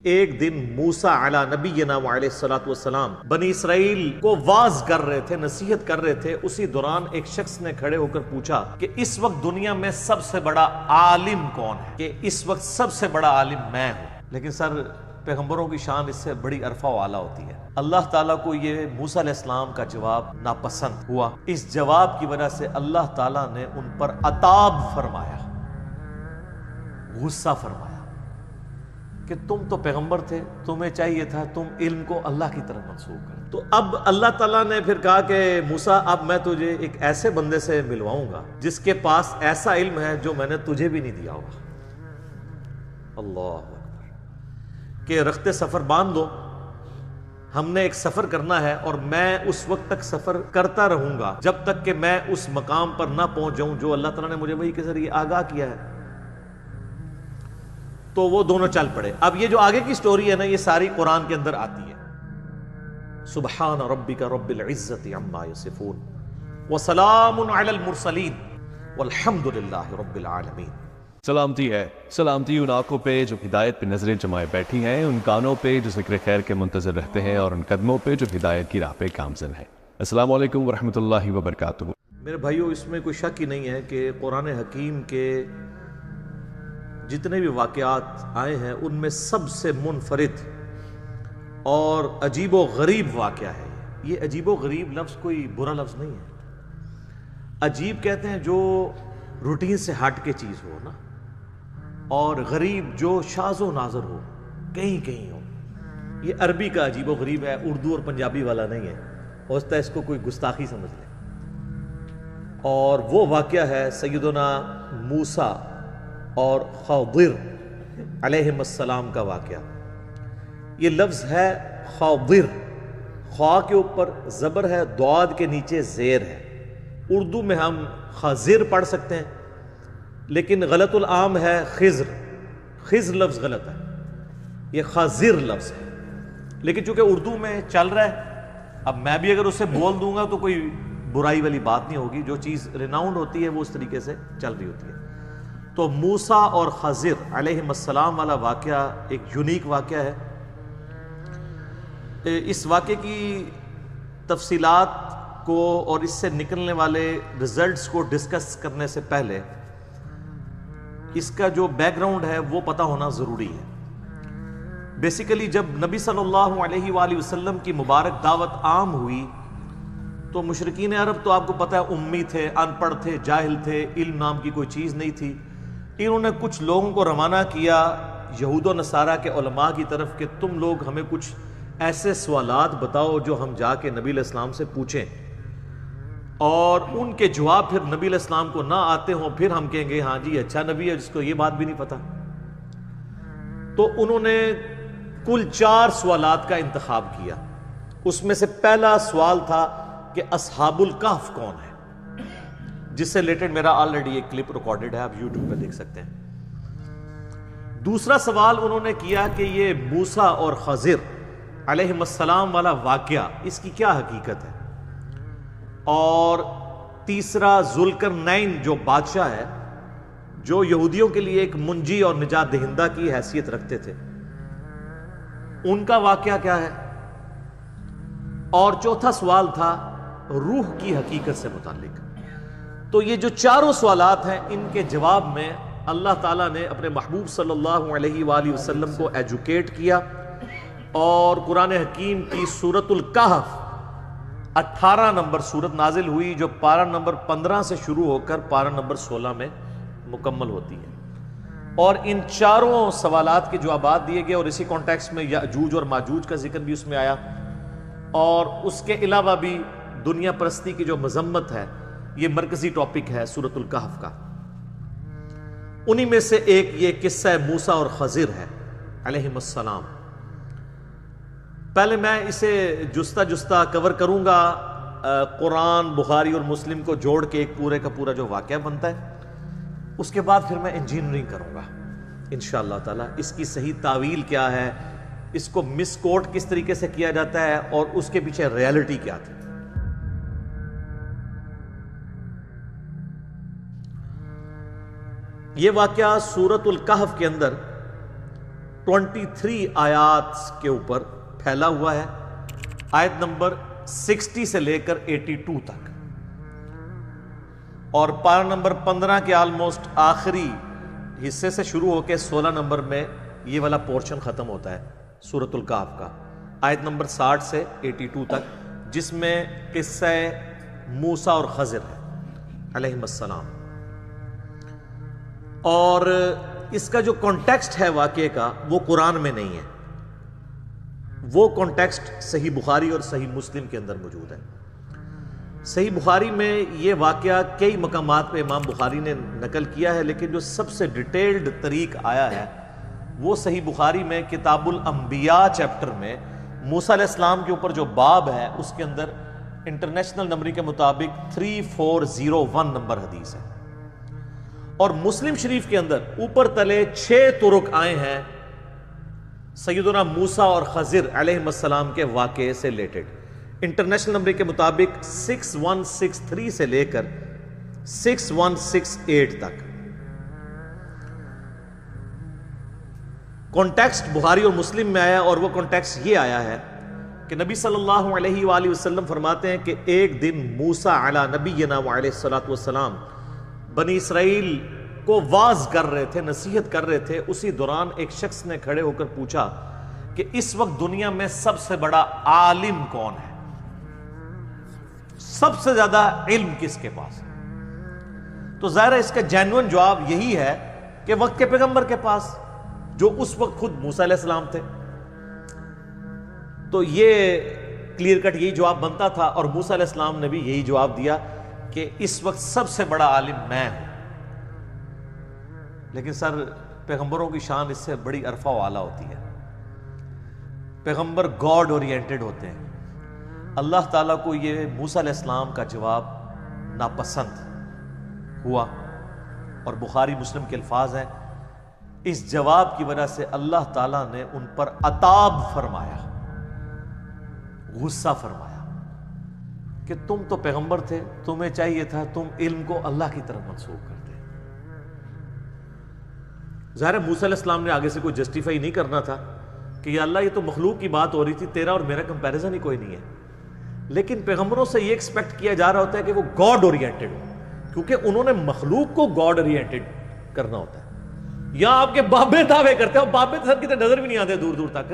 ایک دن موسیٰ علی نبینا علیہ الصلوۃ والسلام بنی اسرائیل کو واعظ کر رہے تھے، نصیحت کر رہے تھے۔ اسی دوران ایک شخص نے کھڑے ہو کر پوچھا کہ اس وقت دنیا میں سب سے بڑا عالم کون ہے؟ کہ اس وقت سب سے بڑا عالم میں ہوں۔ لیکن سر، پیغمبروں کی شان اس سے بڑی عرفہ و اعلیٰ ہوتی ہے۔ اللہ تعالیٰ کو یہ موسیٰ علیہ السلام کا جواب ناپسند ہوا۔ اس جواب کی وجہ سے اللہ تعالیٰ نے ان پر عتاب فرمایا، غصہ فرمایا کہ تم تو پیغمبر تھے، تمہیں چاہیے تھا تم علم کو اللہ کی طرف منسوب کرو۔ تو اب اللہ تعالیٰ نے پھر کہا کہ موسیٰ، اب میں تجھے ایک ایسے بندے سے ملواؤں گا جس کے پاس ایسا علم ہے جو میں نے تجھے بھی نہیں دیا ہوگا۔ اللہ اکبر۔ کہ رخت سفر باندھ دو، ہم نے ایک سفر کرنا ہے اور میں اس وقت تک سفر کرتا رہوں گا جب تک کہ میں اس مقام پر نہ پہنچ جاؤں جو اللہ تعالیٰ نے مجھے وحی کے ذریعے آگاہ کیا ہے۔ تو وہ دونوں چل پڑے۔ اب یہ جو آگے کی سٹوری ہے نا، یہ ساری قرآن کے اندر آتی ہے۔ سبحان ربک رب العزت عما یصفون وسلام علی المرسلین والحمد للہ رب العالمین۔ سلامتی ان آنکھوں پہ جو ہدایت پہ نظریں جمائے بیٹھی ہیں، ان کانوں پہ جو ذکر خیر کے منتظر رہتے ہیں، اور ان قدموں پہ جو ہدایت کی راہ پہ گامزن ہیں۔ السلام علیکم ورحمۃ اللہ وبرکاتہ۔ میرے بھائیو، اس میں کوئی شک ہی نہیں ہے کہ قرآن حکیم کے جتنے بھی واقعات آئے ہیں ان میں سب سے منفرد اور عجیب و غریب واقعہ ہے۔ یہ عجیب و غریب لفظ کوئی برا لفظ نہیں ہے۔ عجیب کہتے ہیں جو روٹین سے ہٹ کے چیز ہو نا، اور غریب جو شاذ و نادر ہو، کہیں کہیں ہو۔ یہ عربی کا عجیب و غریب ہے، اردو اور پنجابی والا نہیں ہے۔ ہوتا ہے اس کو کوئی گستاخی سمجھ لے۔ اور وہ واقعہ ہے سیدنا موسیٰ اور خضر علیہ السلام کا واقعہ۔ یہ لفظ ہے خضر، خوا کے اوپر زبر ہے، ضاد کے نیچے زیر ہے۔ اردو میں ہم خضر پڑھ سکتے ہیں، لیکن غلط العام ہے خضر۔ خضر لفظ غلط ہے، یہ خضر لفظ ہے۔ لیکن چونکہ اردو میں چل رہا ہے، اب میں بھی اگر اسے بول دوں گا تو کوئی برائی والی بات نہیں ہوگی۔ جو چیز ریناؤنڈ ہوتی ہے وہ اس طریقے سے چل رہی ہوتی ہے۔ تو موسیٰ اور خضر علیہ السلام والا واقعہ ایک یونیک واقعہ ہے۔ اس واقعے کی تفصیلات کو اور اس سے نکلنے والے ریزلٹس کو ڈسکس کرنے سے پہلے اس کا جو بیک گراؤنڈ ہے وہ پتہ ہونا ضروری ہے۔ بیسیکلی جب نبی صلی اللہ علیہ وآلہ وسلم کی مبارک دعوت عام ہوئی تو مشرکین عرب تو آپ کو پتہ ہے امی تھے، ان پڑھ تھے، جاہل تھے، علم نام کی کوئی چیز نہیں تھی۔ انہوں نے کچھ لوگوں کو روانہ کیا یہود و نصارہ کے علماء کی طرف کہ تم لوگ ہمیں کچھ ایسے سوالات بتاؤ جو ہم جا کے نبی علیہ السلام سے پوچھیں، اور ان کے جواب پھر نبی علیہ السلام کو نہ آتے ہوں، پھر ہم کہیں گے ہاں جی اچھا نبی ہے جس کو یہ بات بھی نہیں پتا۔ تو انہوں نے کل 4 سوالات کا انتخاب کیا۔ اس میں سے پہلا سوال تھا کہ اصحاب الکہف کون ہے، جس سے ریلیٹڈ میرا آلریڈی ایک کلپ ریکارڈڈ ہے، آپ یوٹیوب پہ دیکھ سکتے ہیں۔ دوسرا سوال انہوں نے کیا کہ یہ موسیٰ اور خضر علیہ السلام والا واقعہ اس کی کیا حقیقت ہے۔ اور تیسرا ذوالقرنین جو بادشاہ ہے، جو یہودیوں کے لیے ایک منجی اور نجات دہندہ کی حیثیت رکھتے تھے، ان کا واقعہ کیا ہے۔ اور چوتھا سوال تھا روح کی حقیقت سے متعلق۔ تو یہ جو 4 سوالات ہیں، ان کے جواب میں اللہ تعالیٰ نے اپنے محبوب صلی اللہ علیہ وآلہ وسلم کو ایجوکیٹ کیا، اور قرآن حکیم کی سورۃ الکہف 18 نمبر سورت نازل ہوئی، جو پارہ نمبر 15 سے شروع ہو کر پارہ نمبر 16 میں مکمل ہوتی ہے۔ اور ان 4 سوالات کے جوابات دیے گئے، اور اسی کانٹیکسٹ میں یاجوج اور ماجوج کا ذکر بھی اس میں آیا، اور اس کے علاوہ بھی دنیا پرستی کی جو مذمت ہے، یہ مرکزی ٹاپک ہے سورۃ الکہف کا۔ انہی میں سے ایک یہ قصہ موسیٰ اور خضر ہے علیہ السلام۔ پہلے میں اسے جستہ کور کروں گا، قرآن، بخاری اور مسلم کو جوڑ کے ایک پورے کا پورا جو واقعہ بنتا ہے۔ اس کے بعد پھر میں انجینئرنگ کروں گا انشاءاللہ تعالی، اس کی صحیح تعویل کیا ہے، اس کو مس کوٹ کس طریقے سے کیا جاتا ہے، اور اس کے پیچھے ریالٹی کیا تھی۔ یہ واقعہ سورۃ الکہف کے اندر 23 آیات کے اوپر پھیلا ہوا ہے، آیت نمبر 60 سے لے کر 82 تک، اور پارہ نمبر 15 کے آلموسٹ آخری حصے سے شروع ہو کے 16 نمبر میں یہ والا پورشن ختم ہوتا ہے سورۃ الکہف کا، آیت نمبر 60 سے 82 تک، جس میں قصہ موسیٰ اور خضر ہے علیہم السلام۔ اور اس کا جو کانٹیکسٹ ہے واقعے کا وہ قرآن میں نہیں ہے، وہ کانٹیکسٹ صحیح بخاری اور صحیح مسلم کے اندر موجود ہے۔ صحیح بخاری میں یہ واقعہ کئی مقامات پہ امام بخاری نے نقل کیا ہے، لیکن جو سب سے ڈیٹیلڈ طریق آیا ہے وہ صحیح بخاری میں کتاب الانبیاء چیپٹر میں موسیٰ علیہ السلام کے اوپر جو باب ہے اس کے اندر انٹرنیشنل نمبر کے مطابق 3401 نمبر حدیث ہے، اور مسلم شریف کے اندر اوپر تلے 6 طرق آئے ہیں سیدنا موسیٰ اور خضر علیہ السلام کے واقعے سے ریلیٹڈ، انٹرنیشنل نمبر کے مطابق 6163 سے لے کر 6168 تک۔ کانٹیکسٹ بخاری اور مسلم میں آیا، اور وہ کانٹیکسٹ یہ آیا ہے کہ نبی صلی اللہ علیہ وآلہ وسلم فرماتے ہیں کہ ایک دن موسیٰ علی نبینا علیہ السلام بنی اسرائیل کو واعظ کر رہے تھے، نصیحت کر رہے تھے، اسی دوران ایک شخص نے کھڑے ہو کر پوچھا کہ اس وقت دنیا میں سب سے بڑا عالم کون ہے، سب سے زیادہ علم کس کے پاس ہے؟ تو ظاہر ہے اس کا جینوئن جواب یہی ہے کہ وقت کے پیغمبر کے پاس، جو اس وقت خود موسیٰ علیہ السلام تھے۔ تو یہ کلیئر کٹ یہی جواب بنتا تھا، اور موسیٰ علیہ السلام نے بھی یہی جواب دیا کہ اس وقت سب سے بڑا عالم میں ہوں۔ لیکن سر پیغمبروں کی شان اس سے بڑی عرفہ و اعلیٰ ہوتی ہے، پیغمبر گاڈ اورینٹڈ ہوتے ہیں۔ اللہ تعالیٰ کو یہ موسیٰ علیہ السلام کا جواب ناپسند ہوا، اور بخاری مسلم کے الفاظ ہیں، اس جواب کی وجہ سے اللہ تعالیٰ نے ان پر عتاب فرمایا، غصہ فرمایا کہ تم تو پیغمبر تھے، تمہیں چاہیے تھا تم علم کو اللہ کی طرف منسوخ کرتے۔ ظاہر ہے موسیٰ علیہ السلام نے آگے سے کوئی جسٹیفائی نہیں کرنا تھا کہ یا اللہ یہ تو مخلوق کی بات ہو رہی تھی، تیرا اور میرا کمپیریزن ہی کوئی نہیں ہے، لیکن پیغمبروں سے یہ ایکسپیکٹ کیا جا رہا ہوتا ہے کہ وہ گاڈ اورینٹڈ ہو، کیونکہ انہوں نے مخلوق کو گاڈ اورینٹڈ کرنا ہوتا ہے۔ یا آپ کے بابے دعوے کرتے ہیں، بابے تو سر کی نظر بھی نہیں آتے دور دور تک،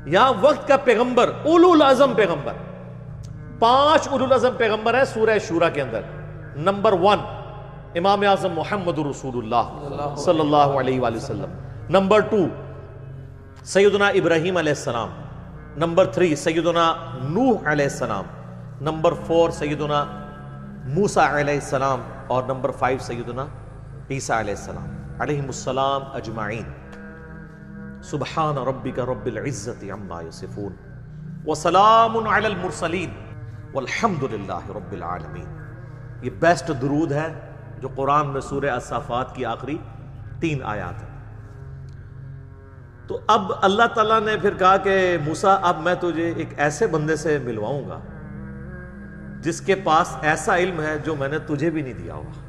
یہاں وقت کا پیغمبر، اولو العزم پیغمبر، 5 اولو العزم پیغمبر ہیں سورہ شورا کے اندر۔ نمبر 1 امام اعظم محمد رسول اللہ صلی اللہ علیہ وآلہ وسلم، نمبر 2 سیدنا ابراہیم علیہ السلام، نمبر 3 سیدنا نوح علیہ السلام، نمبر 4 سیدنا موسیٰ علیہ السلام، اور نمبر 5 سیدنا عیسیٰ علیہ السلام علیہم السلام اجمعین۔ سبحان ربک رب العزت عما یصفون وسلام علی المرسلین والحمد للہ رب العالمین۔ یہ بیسٹ درود ہے جو قرآن میں سورہ الصافات کی آخری 3 آیات ہیں۔ تو اب اللہ تعالیٰ نے پھر کہا کہ موسیٰ اب میں تجھے ایک ایسے بندے سے ملواؤں گا جس کے پاس ایسا علم ہے جو میں نے تجھے بھی نہیں دیا ہوگا۔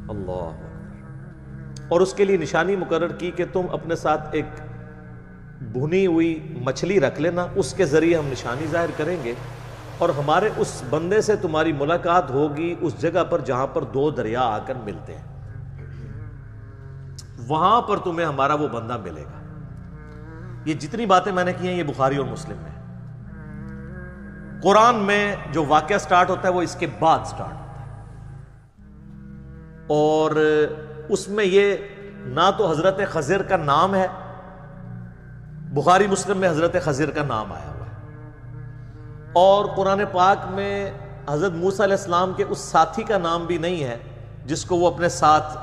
اللہ، اور اس کے لیے نشانی مقرر کی کہ تم اپنے ساتھ ایک بھنی ہوئی مچھلی رکھ لینا، اس کے ذریعے ہم نشانی ظاہر کریں گے، اور ہمارے اس بندے سے تمہاری ملاقات ہوگی اس جگہ پر جہاں پر 2 دریا آ کر ملتے ہیں، وہاں پر تمہیں ہمارا وہ بندہ ملے گا۔ یہ جتنی باتیں میں نے کی ہیں یہ بخاری اور مسلم میں۔ قرآن میں جو واقعہ سٹارٹ ہوتا ہے وہ اس کے بعد سٹارٹ ہوتا ہے، اور اس میں یہ نہ تو حضرت خضر کا نام ہے، بخاری مسلم میں حضرت خضر کا نام آیا ہوا ہے، اور قرآن پاک میں حضرت موسیٰ علیہ السلام کے اس ساتھی کا نام بھی نہیں ہے جس کو وہ اپنے ساتھ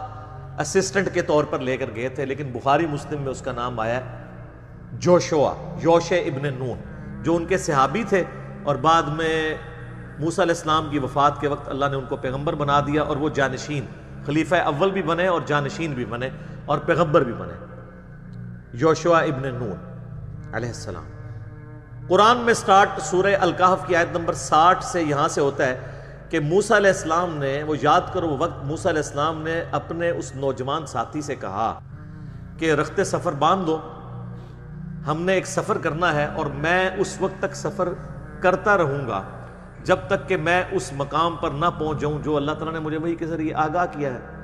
اسسٹنٹ کے طور پر لے کر گئے تھے، لیکن بخاری مسلم میں اس کا نام آیا ہے جوشوا، یوشع ابن نون، جو ان کے صحابی تھے، اور بعد میں موسیٰ علیہ السلام کی وفات کے وقت اللہ نے ان کو پیغمبر بنا دیا، اور وہ جانشین، خلیفہ اول بھی بنے اور جانشین بھی بنے اور پیغمبر بھی بنے، یوشع ابن نون علیہ السلام۔ قرآن میں سٹارٹ سورہ الکہف کی آیت نمبر 60 سے یہاں سے ہوتا ہے کہ موسیٰ علیہ السلام نے، وہ یاد کرو وہ وقت موسیٰ علیہ السلام نے اپنے اس نوجوان ساتھی سے کہا کہ رخت سفر باندھ دو، ہم نے ایک سفر کرنا ہے اور میں اس وقت تک سفر کرتا رہوں گا جب تک کہ میں اس مقام پر نہ پہنچ جاؤں جو اللہ تعالیٰ نے مجھے وحی کے ذریعے آگاہ کیا ہے۔